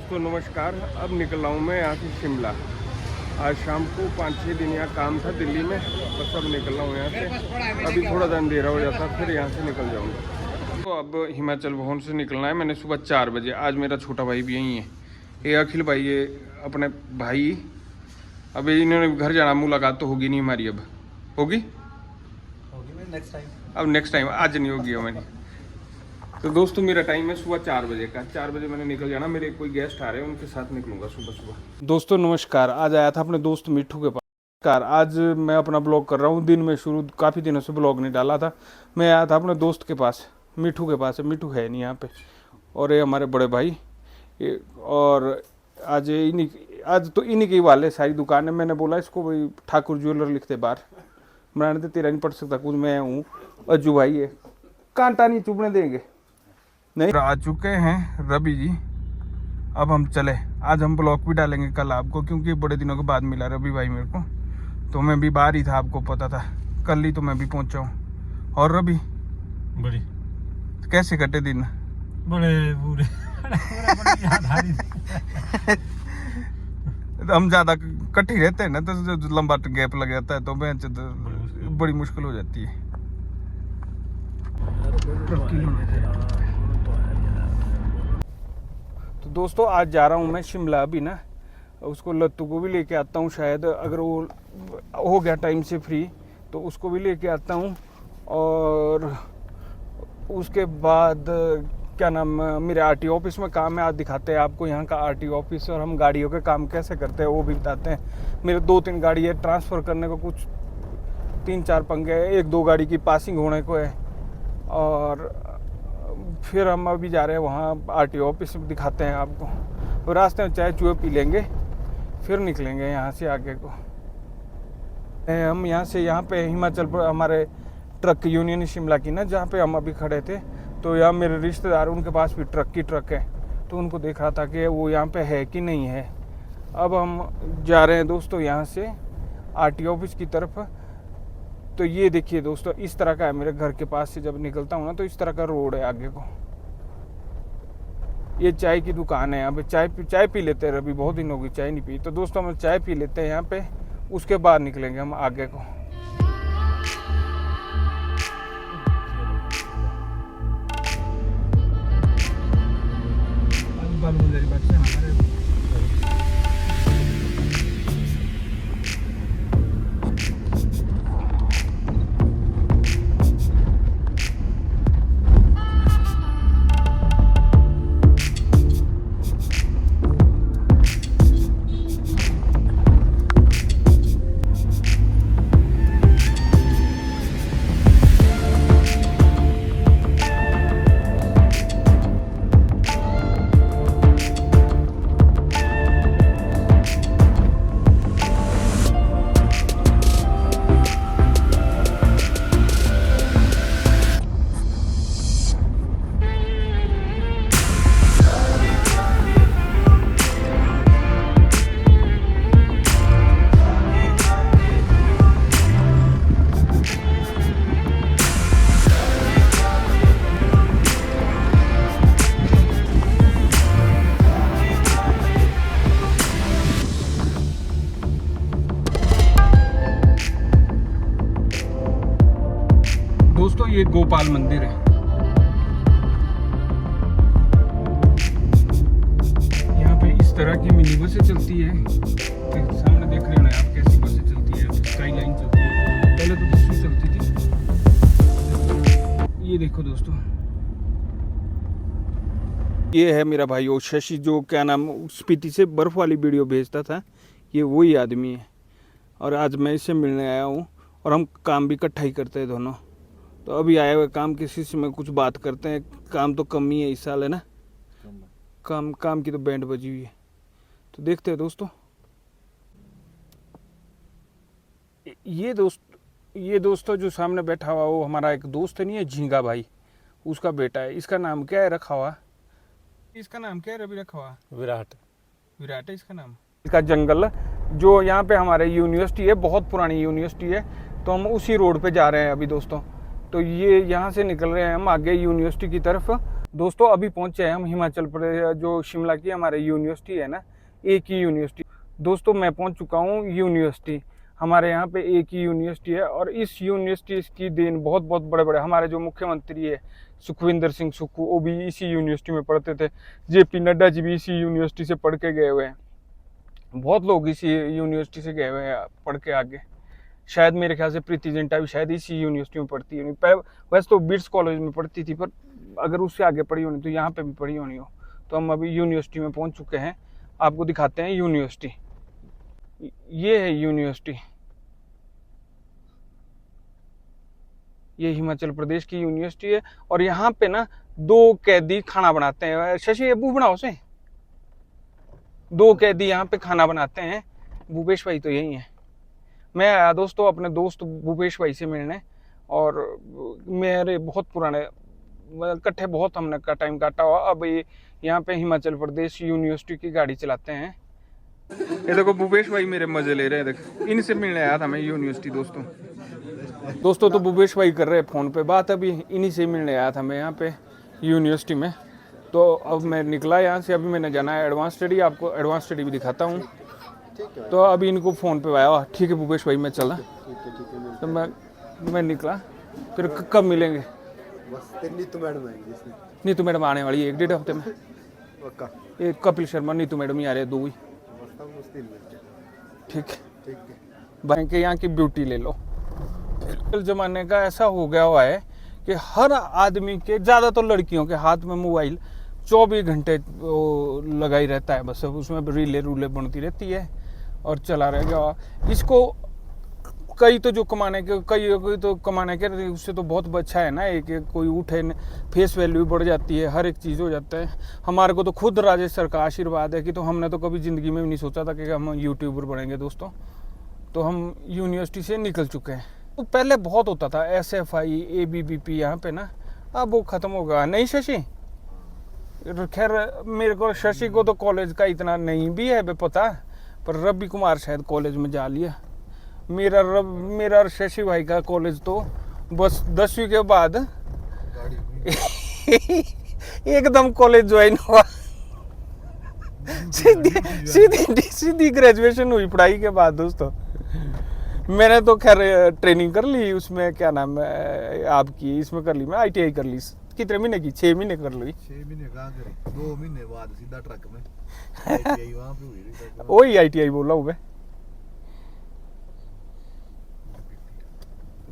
दोस्तों नमस्कार। अब निकल रहा हूँ मैं यहाँ से शिमला। आज शाम को 5-6 दिन यहाँ काम था दिल्ली में, बस अब निकल रहा हूँ यहाँ से। अभी थोड़ा सा अंधेरा हो जाता फिर यहाँ से निकल जाऊँगा। तो अब हिमाचल भवन से निकलना है मैंने सुबह 4 बजे। आज मेरा छोटा भाई भी यहीं है, ये अखिल भाई, ये अपने भाई। अब इन्होंने घर जाना, मुलाकात तो होगी नहीं हमारी। अब होगी नेक्स्ट टाइम। अब नेक्स्ट टाइम, आज नहीं होगी हमारी। तो दोस्तों मेरा टाइम है सुबह 4 बजे का। 4 बजे मैंने निकल जाना। मेरे कोई गेस्ट आ रहे हैं, उनके साथ निकलूंगा सुबह सुबह। दोस्तों नमस्कार। आज आया था अपने दोस्त मिट्ठू के पास। आज मैं अपना ब्लॉग कर रहा हूँ दिन में शुरू। काफ़ी दिनों से ब्लॉग नहीं डाला था। मैं आया था अपने दोस्त के पास, मिट्ठू के पास। मिट्ठू है नहीं यहाँ पे, और ये हमारे बड़े भाई। और आज तो इन्हीं के वाले सारी दुकान है। मैंने बोला इसको भाई ठाकुर ज्वेलर लिखते बाहर, मैंने तो तेरा नहीं पढ़ सकता कुछ। मैं हूँ अज्जू भाई है, कांटा नहीं चुभने देंगे नहीं। आ चुके हैं रवि जी। अब हम चले। आज हम ब्लॉग भी डालेंगे कल आपको, क्योंकि बड़े दिनों के बाद मिला रवि भाई मेरे को। तो मैं भी बाहर ही था, आपको पता था। कल ही तो मैं भी पहुंचा हूँ। और रवि बड़ी कैसे कटे दिन? बड़े बुरे हम ज्यादा कट्ठी रहते हैं ना, तो जो लंबा गैप लग जाता है तो बड़ी मुश्किल हो जाती है। तो दोस्तों आज जा रहा हूँ मैं शिमला। अभी ना उसको लत्तू को भी लेके आता हूँ, शायद अगर वो हो गया टाइम से फ्री तो उसको भी लेके आता हूँ। और उसके बाद क्या नाम, मेरे आरटीओ ऑफिस में काम है। आज दिखाते हैं आपको यहाँ का आरटीओ ऑफिस, और हम गाड़ियों के काम कैसे करते हैं वो भी बताते हैं। मेरे 2-3 गाड़ी है ट्रांसफ़र करने को, कुछ 3-4 पंगे है। 1-2 गाड़ी की पासिंग होने को है। और फिर हम अभी जा रहे हैं वहाँ आरटीओ ऑफिस में, दिखाते हैं आपको। और रास्ते में चाय चूहे पी लेंगे, फिर निकलेंगे यहाँ से आगे को। हम यहाँ पे हिमाचल पर हमारे ट्रक यूनियन शिमला की ना, जहाँ पे हम अभी खड़े थे, तो यहाँ मेरे रिश्तेदार, उनके पास भी ट्रक है। तो उनको देख रहा था कि वो यहाँ पे है कि नहीं है। अब हम जा रहे हैं दोस्तों यहाँ से आरटीओ ऑफिस की तरफ। तो ये देखिए दोस्तों, इस तरह का है मेरे घर के पास से। जब निकलता हूँ ना तो इस तरह का रोड है आगे को। ये चाय की दुकान है यहाँ पे। चाय पी लेते हैं। अभी बहुत दिन हो गई चाय नहीं पी। तो दोस्तों हम चाय पी लेते हैं यहाँ पे, उसके बाद निकलेंगे हम आगे को। दोस्तों ये गोपाल मंदिर है। यहाँ पे इस तरह की मिनी बसें चलती है। सामने देख रहे हो ना आप, कैसी बसें चलती है। स्काई लाइन चलती है, पहले तो दूसरी चलती थी। ये देखो दोस्तों, ये है मेरा भाई शशि, जो क्या नाम स्पीति से बर्फ वाली वीडियो भेजता था। ये वही आदमी है, और आज मैं इससे मिलने आया हूँ। और हम काम भी इकट्ठा ही करते हैं दोनों। तो अभी आए हुए काम किसी से में कुछ बात करते हैं। काम तो कम ही है इस साल, है ना? काम की तो बैंड बजी हुई है। तो देखते हैं दोस्तों। ये दोस्तों जो सामने बैठा हुआ वो हमारा एक दोस्त नहीं है, झींगा भाई, उसका बेटा है। इसका नाम क्या है रखा हुआ? इसका नाम क्या है रवि रखा हुआ? विराट है इसका नाम। इसका जंगल जो यहाँ पे हमारे यूनिवर्सिटी है, बहुत पुरानी यूनिवर्सिटी है। तो हम उसी रोड पे जा रहे हैं अभी दोस्तों। तो ये यहाँ से निकल रहे हैं हम आगे यूनिवर्सिटी की तरफ। दोस्तों अभी पहुंचे हैं हम हिमाचल प्रदेश, जो शिमला की हमारे यूनिवर्सिटी है ना, एक ही यूनिवर्सिटी। दोस्तों मैं पहुंच चुका हूं यूनिवर्सिटी। हमारे यहाँ पे एक ही यूनिवर्सिटी है और इस यूनिवर्सिटी की देन बहुत बहुत बड़े बड़े हमारे जो मुख्यमंत्री है सुखविंदर सिंह सुक्खू, वो भी इसी यूनिवर्सिटी में पढ़ते थे। जेपी नड्डा जी भी इसी यूनिवर्सिटी से पढ़ के गए हुए हैं। बहुत लोग इसी यूनिवर्सिटी से गए हुए हैं पढ़ के आगे। शायद मेरे ख्याल से प्रीति जिंटा भी शायद इसी यूनिवर्सिटी में पढ़ती है। वैसे तो बिट्स कॉलेज में पढ़ती थी, पर अगर उससे आगे पढ़ी होनी तो यहाँ पे भी पढ़ी होनी हो। तो हम अभी यूनिवर्सिटी में पहुंच चुके हैं, आपको दिखाते हैं यूनिवर्सिटी। ये है यूनिवर्सिटी, ये हिमाचल प्रदेश की यूनिवर्सिटी है। और यहाँ पे ना 2 कैदी खाना बनाते हैं। शशि अबू बनाओ से 2 कैदी यहाँ पे खाना बनाते हैं। भूपेश भाई तो यही है। मैं आया दोस्तों अपने दोस्त भूपेश भाई से मिलने, और मेरे बहुत पुराने इकट्ठे बहुत हमने का टाइम काटा हुआ। अब ये यहाँ पे हिमाचल प्रदेश यूनिवर्सिटी की गाड़ी चलाते हैं। ये देखो भूपेश भाई मेरे मजे ले रहे हैं, देखो इनसे मिलने आया था मैं यूनिवर्सिटी। दोस्तों तो भूपेश भाई कर रहे हैं फ़ोन पे बात, अभी इन्हीं से मिलने आया था मैं यहाँ पे यूनिवर्सिटी में। तो अब मैं निकला यहाँ से, अभी मैंने जाना है एडवांस स्टडी, आपको एडवांस स्टडी भी दिखाता हूँ। तो अभी इनको फ़ोन पे आया, ठीक है भूपेश भाई मैं चला। तो मैं निकला, फिर कब मिलेंगे? नीतू मैडम आने वाली है 1-1.5 हफ्ते में। एक कपिल शर्मा, नीतू मैडम ही आ रहे हैं, 2 ही। ठीक है, बैंक यहाँ की ब्यूटी ले लो। जमाने का ऐसा हो गया हुआ है कि हर आदमी के, ज़्यादा तो लड़कियों के हाथ में मोबाइल 24 घंटे लगाई रहता है। बस उसमें रीले बनती रहती है और चला रहेगा। इसको कई तो जो कमाने के, कई तो कमाने के, उससे तो बहुत अच्छा है ना। एक कोई उठे, फेस वैल्यू बढ़ जाती है, हर एक चीज़ हो जाता है। हमारे को तो खुद राजेश सर का आशीर्वाद है कि तो हमने तो कभी ज़िंदगी में भी नहीं सोचा था कि हम यूट्यूबर बनेंगे दोस्तों। तो हम यूनिवर्सिटी से निकल चुके हैं। तो पहले बहुत होता था SFI ABBP यहाँ पे ना, अब वो ख़त्म हो गया। नहीं शशि, खैर मेरे को शशि को तो कॉलेज का इतना नहीं भी है पता, पर रवि कुमार शायद कॉलेज में जा लिया। मेरा शशि भाई का कॉलेज तो बस 10वीं के बाद एकदम कॉलेज ज्वाइन हुआ। सीधी ग्रेजुएशन हुई पढ़ाई के बाद दोस्तों। मैंने तो खैर ट्रेनिंग कर ली, उसमें क्या नाम है आपकी, इसमें कर ली मैं ITI कर ली। कितने महीने की? 6 महीने कर ली। 6 महीने कहाँ करी, 2 महीने बाद सीधा ट्रक में ITI वहाँ पे हुई। वही ITI बोला हूँ मैं।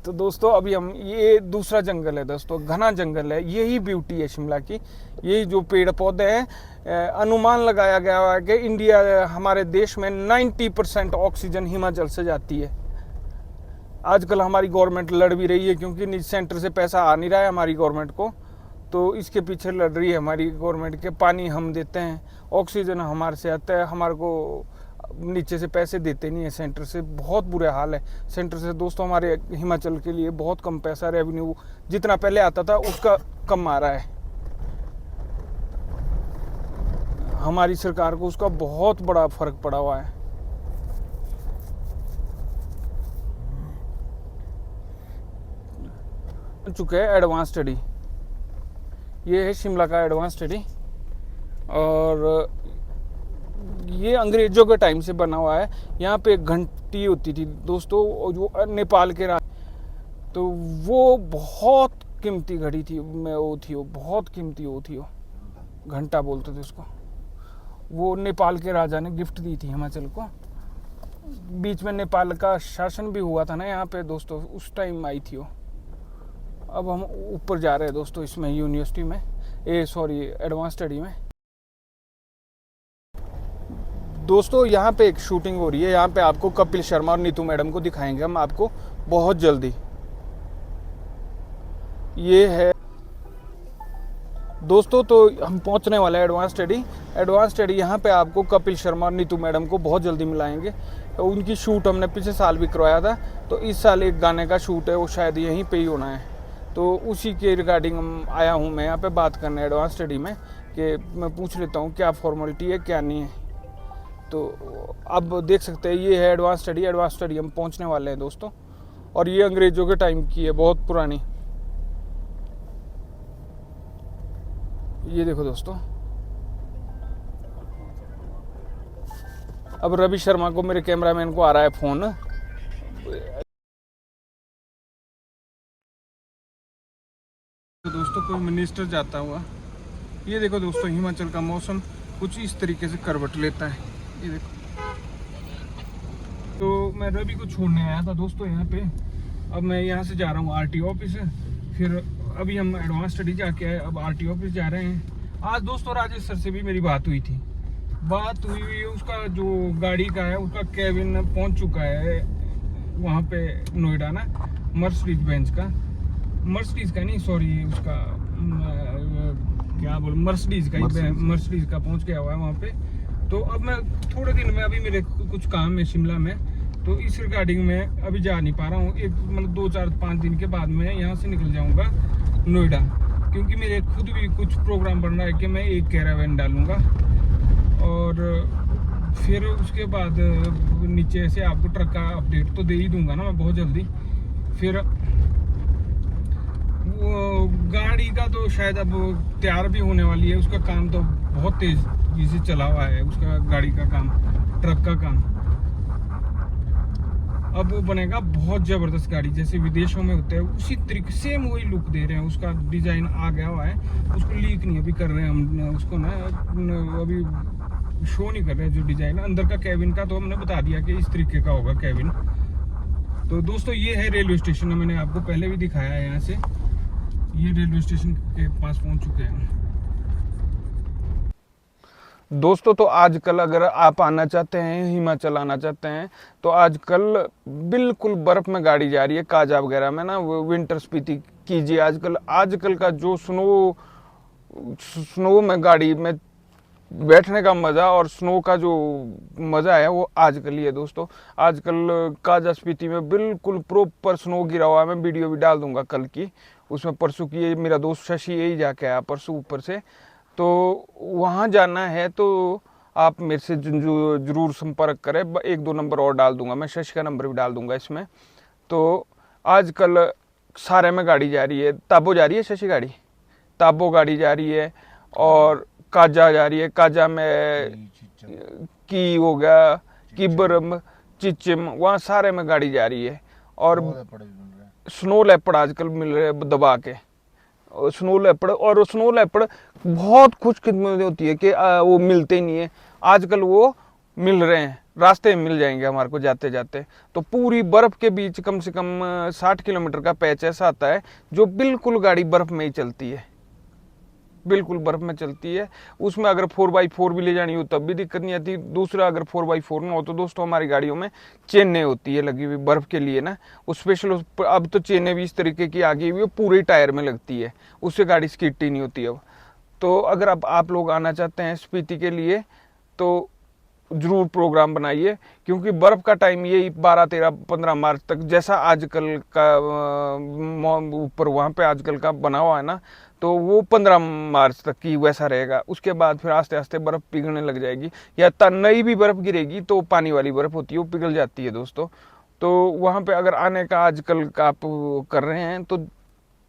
तो दोस्तों अभी हम, ये दूसरा जंगल है दोस्तों, घना जंगल है। यही ब्यूटी है शिमला की, यही जो पेड़ पौधे हैं। अनुमान लगाया गया है कि इंडिया, हमारे देश में 90% ऑक्सीजन हिमाचल से जाती है। आजकल हमारी गवर्नमेंट लड़ भी रही है, क्योंकि सेंटर से पैसा आ नहीं रहा है हमारी गवर्नमेंट को, तो इसके पीछे लड़ रही है हमारी गवर्नमेंट के। पानी हम देते हैं, ऑक्सीजन हमारे से आता है, हमारे को नीचे से पैसे देते नहीं है सेंटर से। बहुत बुरे हाल है सेंटर से दोस्तों। हमारे हिमाचल के लिए बहुत कम पैसा, रेवेन्यू जितना पहले आता था उसका कम आ रहा है। हमारी सरकार को उसका बहुत बड़ा फर्क पड़ा हुआ है। चुके हैं एडवांस स्टडी, ये है शिमला का एडवांस स्टडी। और ये अंग्रेजों के टाइम से बना हुआ है। यहाँ पे एक घंटी होती थी दोस्तों, जो नेपाल के तो वो बहुत कीमती घड़ी थी। वो बहुत कीमती वो घंटा बोलते थे उसको। वो नेपाल के राजा ने गिफ्ट दी थी हिमाचल को। बीच में नेपाल का शासन भी हुआ था ना यहाँ पे दोस्तों, उस टाइम आई थी वो। अब हम ऊपर जा रहे हैं दोस्तों, इसमें यूनिवर्सिटी में, एडवांस स्टडी में। दोस्तों यहाँ पे एक शूटिंग हो रही है। यहाँ पे आपको कपिल शर्मा और नीतू मैडम को दिखाएंगे हम आपको बहुत जल्दी। ये है दोस्तों, तो हम पहुंचने वाले हैं एडवांस स्टडी। यहाँ पे आपको कपिल शर्मा और नीतू मैडम को बहुत जल्दी मिलाएंगे। तो उनकी शूट हमने पिछले साल भी करवाया था, तो इस साल एक गाने का शूट है, वो शायद यहीं पे ही होना है। तो उसी के रिगार्डिंग आया हूँ मैं यहाँ पे बात करने एडवांस स्टडी में, कि मैं पूछ लेता हूँ क्या फॉर्मेलिटी है क्या नहीं है। तो अब देख सकते हैं ये है एडवांस स्टडी हम पहुँचने वाले हैं दोस्तों। और ये अंग्रेज़ों के टाइम की है, बहुत पुरानी। ये देखो दोस्तों, अब रवि शर्मा को, मेरे कैमरामैन को आ रहा है फोन। तो दोस्तों कोई मिनिस्टर जाता हुआ, ये देखो दोस्तों हिमाचल का मौसम कुछ इस तरीके से करवट लेता है, ये देखो। तो मैं रवि को छोड़ने आया था दोस्तों यहाँ पे। अब मैं यहाँ से जा रहा हूँ आरटी ऑफिस, फिर अभी हम एडवांस स्टडी जाके आए, अब आरटी ऑफिस जा रहे हैं। आज दोस्तों राजेश सर से भी मेरी बात हुई थी, उसका जो गाड़ी का है उसका केबिन पहुँच चुका है वहाँ पे नोएडा ना, मर्सिडीज बेंज का, मर्सिडीज का नहीं सॉरी, उसका क्या बोल, मर्सिडीज का ही, मर्सिडीज का पहुँच गया हुआ है वहाँ पे। तो अब मैं थोड़े दिन में, अभी मेरे कुछ काम है शिमला में, तो इस रिगार्डिंग में अभी जा नहीं पा रहा हूँ। एक मतलब 2-4-5 दिन के बाद मैं यहाँ से निकल जाऊँगा नोएडा, क्योंकि मेरे खुद भी कुछ प्रोग्राम बन रहा है कि मैं एक कैरावैन डालूँगा, और फिर उसके बाद नीचे से आपको ट्रक का अपडेट तो दे ही दूँगा ना मैं बहुत जल्दी। फिर वो गाड़ी का तो शायद अब तैयार भी होने वाली है, उसका काम तो बहुत तेज़ी से चला हुआ है, उसका गाड़ी का काम, ट्रक का काम। अब वो बनेगा बहुत ज़बरदस्त गाड़ी, जैसे विदेशों में होते हैं उसी तरीके, सेम वही लुक दे रहे हैं। उसका डिज़ाइन आ गया हुआ है, उसको लीक नहीं अभी कर रहे हैं हम, उसको ना अभी शो नहीं कर रहे हैं जो डिज़ाइन अंदर का कैबिन का। तो हमने बता दिया कि इस तरीके का होगा कैबिन। तो दोस्तों ये है रेलवे स्टेशन, मैंने आपको पहले भी दिखाया है। यहाँ से ये रेलवे स्टेशन के पास पहुँच चुके हैं दोस्तों। तो आजकल अगर आप आना चाहते हैं, हिमाचल आना चाहते हैं, तो आजकल बिल्कुल बर्फ़ में गाड़ी जा रही है, काजा वगैरह में ना, विंटर स्पीति कीजिए। आजकल का जो स्नो में गाड़ी में बैठने का मज़ा और स्नो का जो मज़ा है वो आजकल ही है दोस्तों। आजकल काजा स्पीति में बिल्कुल प्रॉपर स्नो गिरा हुआ है। मैं वीडियो भी डाल दूंगा कल की, उसमें परसों की, मेरा दोस्त शशि यही जाके आया परसों ऊपर से। तो वहाँ जाना है तो आप मेरे से ज़रूर संपर्क करें। 1-2 नंबर और डाल दूंगा मैं, शशि का नंबर भी डाल दूंगा इसमें। तो आजकल सारे में गाड़ी जा रही है, ताबो जा रही है शशि गाड़ी, ताबो गाड़ी जा रही है, और काजा जा रही है। काजा में की हो गया, किबरम, चिचिम, वहाँ सारे में गाड़ी जा रही है। और स्नो लेपर्ड आजकल मिल रहे हैं दबा के, स्नो लेपर्ड। और स्नो लेपर्ड बहुत खुशकिस्मत होती है कि वो मिलते ही नहीं है, आजकल वो मिल रहे हैं, रास्ते में मिल जाएंगे हमारे को जाते जाते। तो पूरी बर्फ़ के बीच कम से कम 60 किलोमीटर का पैच ऐसा आता है जो बिल्कुल गाड़ी बर्फ़ में ही चलती है, बिल्कुल बर्फ़ में चलती है। उसमें अगर 4x4 भी ले जानी हो तब भी दिक्कत नहीं आती। दूसरा, अगर 4x4 ना हो तो दोस्तों हमारी गाड़ियों में चेनें होती है लगी हुई बर्फ़ के लिए ना, उस स्पेशल। अब तो चेनें भी इस तरीके की आ गई हुई है, पूरे टायर में लगती है, उससे गाड़ी स्किड नहीं होती अब। तो अगर अब आप लोग आना चाहते हैं स्पीति के लिए तो ज़रूर प्रोग्राम बनाइए, क्योंकि बर्फ़ का टाइम यही 12, 13, 15 मार्च तक, जैसा आजकल का ऊपर वहाँ पे आजकल का बना हुआ है ना, तो वो 15 मार्च तक की वैसा रहेगा। उसके बाद फिर आस्ते आस्ते बर्फ़ पिघलने लग जाएगी, या नई भी बर्फ़ गिरेगी तो पानी वाली बर्फ़ होती है वो पिघल जाती है दोस्तों। तो वहाँ पे अगर आने का आजकल का आप कर रहे हैं तो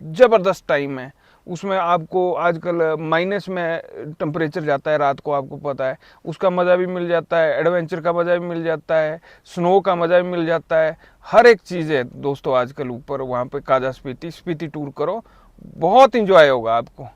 ज़बरदस्त टाइम है। उसमें आपको आजकल माइनस में टेम्परेचर जाता है रात को, आपको पता है, उसका मज़ा भी मिल जाता है, एडवेंचर का मज़ा भी मिल जाता है, स्नो का मज़ा भी मिल जाता है, हर एक चीज़ है दोस्तों आजकल ऊपर वहाँ पे। काजा स्पीति टूर करो, बहुत इंजॉय होगा आपको।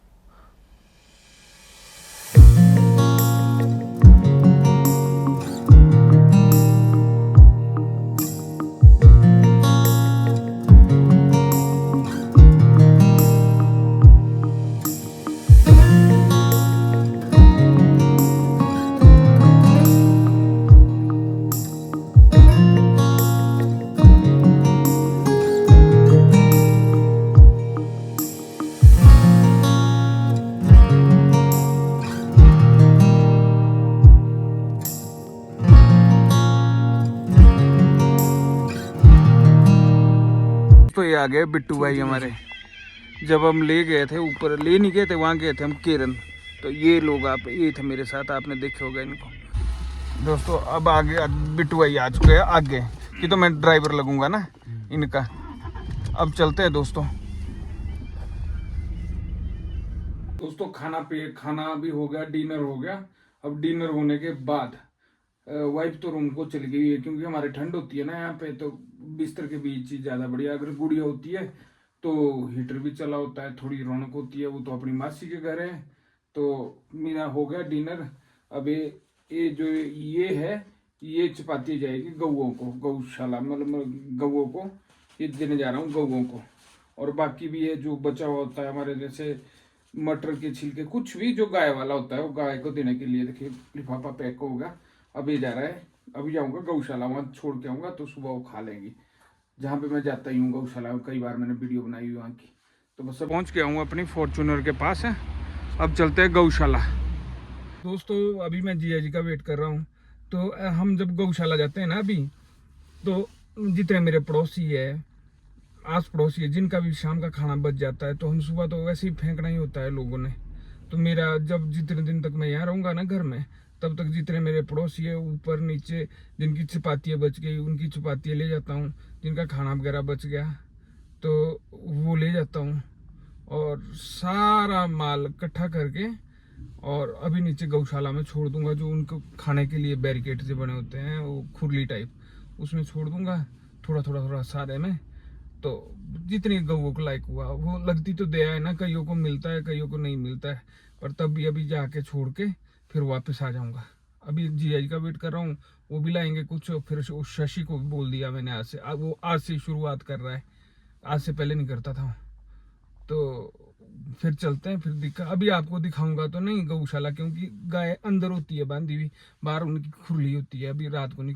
तो ये आ गए बिट्टू भाई हमारे। जब हम ले गए थे ऊपर, ले नहीं गए थे, वहाँ गए थे हम केरन, तो ये लोग ये थे मेरे साथ, आपने देखे होगा इनको दोस्तों। अब आगे बिट्टू भाई आ चुके हैं आगे, कि तो मैं ड्राइवर लगूंगा ना इनका। अब चलते हैं दोस्तों। दोस्तों खाना भी हो गया, डिनर हो गया। अब डिनर होने के बाद वाइफ तो रूम को चली गई है, क्योंकि हमारे ठंड होती है ना यहाँ पे, तो बिस्तर के बीच ही ज़्यादा बढ़िया। अगर गुड़िया होती है तो हीटर भी चला होता है, थोड़ी रौनक होती है। वो तो अपनी मासी के घर है। तो मेरा हो गया डिनर। अब ये जो ये है, ये चपाती जाएगी गौओं को, गौशाला मतलब गौओं को ये देने जा रहा हूँ गौओं को। और बाकी भी है जो बचा हुआ होता है हमारे, जैसे मटर के छिलके, कुछ भी जो गाय वाला होता है वो गाय को देने के लिए। देखिए लिफाफा पैक होगा। अब ये जा रहा है, अभी जाऊंगा गौशाला, वहाँ छोड़ के आऊंगा तो सुबह वो खा लेंगी। जहाँ पे मैं जाता ही हूँ गौशाला, कई बार मैंने वीडियो बनाई हुई वहाँ की। तो बस पहुँच गया हूँ अपनी फॉर्चूनर के पास है। अब चलते हैं गौशाला। दोस्तों अभी मैं जिया जी का वेट कर रहा हूँ। तो हम जब गौशाला जाते हैं ना अभी, तो जितने मेरे पड़ोसी है, आस पड़ोसी है, जिनका भी शाम का खाना बच जाता है, तो हम सुबह तो वैसे ही फेंकना ही होता है लोगों ने। तो मेरा जब जितने दिन तक मैं यहाँ रहूँगा ना घर में, तब तक जितने मेरे पड़ोसी है ऊपर नीचे, जिनकी चपातियाँ बच गई उनकी चपातियाँ ले जाता हूँ, जिनका खाना वगैरह बच गया तो वो ले जाता हूँ, और सारा माल इकट्ठा करके और अभी नीचे गौशाला में छोड़ दूंगा। जो उनको खाने के लिए बैरिकेड से बने होते हैं, वो खुरली टाइप, उसमें छोड़ दूंगा थोड़ा थोड़ा थोड़ा सारे में। तो जितनी गौओं को लायक हुआ, वो लगती तो दया है ना, कईयों को मिलता है कईयों को नहीं मिलता है, पर तब भी अभी जाके छोड़ के फिर वापस आ जाऊंगा। अभी जीआई का वेट कर रहा हूँ, वो भी लाएंगे कुछ। फिर उस शशि को भी बोल दिया मैंने, आज से वो आज से शुरुआत कर रहा है, आज से पहले नहीं करता था। तो फिर चलते हैं, फिर अभी आपको दिखाऊंगा तो नहीं गौशाला, क्योंकि गाय अंदर होती है बांधी हुई, बाहर उनकी खुरली होती है। अभी रात को नहीं,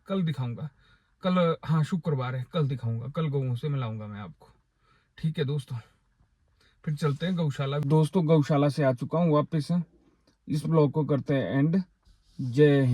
कल दिखाऊंगा। कल, हाँ शुक्रवार है, कल दिखाऊंगा, कल गौओं से मिलाऊंगा मैं आपको। ठीक है दोस्तों, फिर चलते हैं गौशाला। दोस्तों गौशाला से आ चुका हूँ वापस। इस ब्लॉग को करते हैं एंड। जय हिंद।